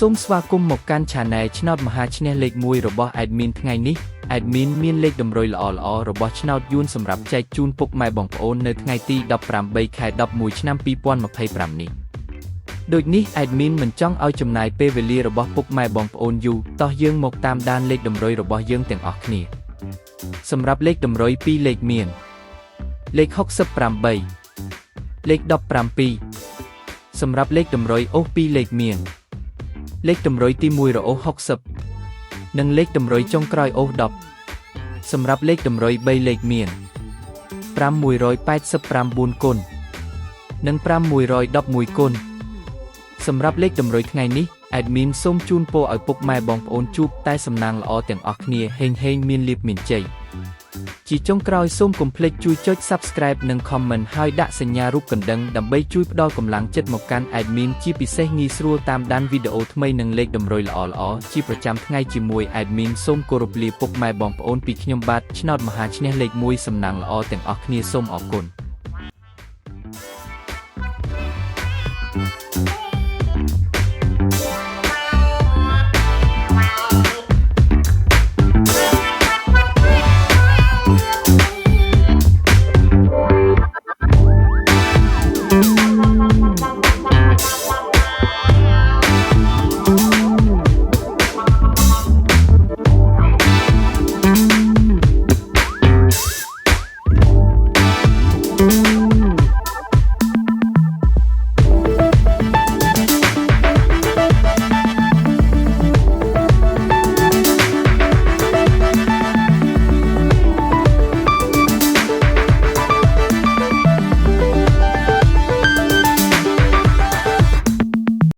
សូមស្វាគមន៍មកកាន់ Channel ឆ្នោតមហាឈ្នះលេខ1របស់ Admin ថ្ងៃនេះ Admin មានលេខតម្រុយល្អៗរបស់ឆ្នោតយួនសម្រាប់ចែកជូនពុកម៉ែបងប្អូននៅថ្ងៃទី18 ខែ 11 ឆ្នាំ 2025 នេះដូចនេះ Admin មិនចង់ឲ្យចំណាយពេលវេលារបស់ពុកម៉ែបងប្អូនយូរតោះយើងមកតាមដានលេខតម្រុយរបស់យើងទាំងអស់គ្នាសម្រាប់លេខតម្រុយ2លេខមានលេខ68លេខ17សម្រាប់លេខតម្រុយអូស2លេខមានលេខតម្រុយទី1រអូស60និងលេខតម្រុយចុងក្រោយអូស10សម្រាប់លេខតម្រុយ3លេខមាន589គុណនិង511គុណសម្រាប់លេខតម្រុយថ្ងៃនេះ Admin សូមជូនពរឲ្យពុកម៉ែបងប្អូនជួបតែសំណាងល្អទាំងអស់គ្នាហេងមានលាភមានជ័យជាចុងក្រោយសូមកុំភ្លេចជួយចុច Subscribe និង Comment ហើយដាក់សញ្ញារូបកណ្ដឹងដើម្បីជួយផ្ដល់កម្លាំងចិត្តមកកាន់ Admin ជាពិសេសងាយស្រួលតាមដានវីដេអូថ្មីនិងលេខតម្រុយល្អៗជាប្រចាំថ្ងៃជាមួយ Admin សូមគោរពលាពុកម៉ែបងប្អូនពីខ្ញុំបាទឆ្នោតមហាឈ្នះលេខ1សំណាងល្អទាំងអស់គ្នាសូមអរគុណ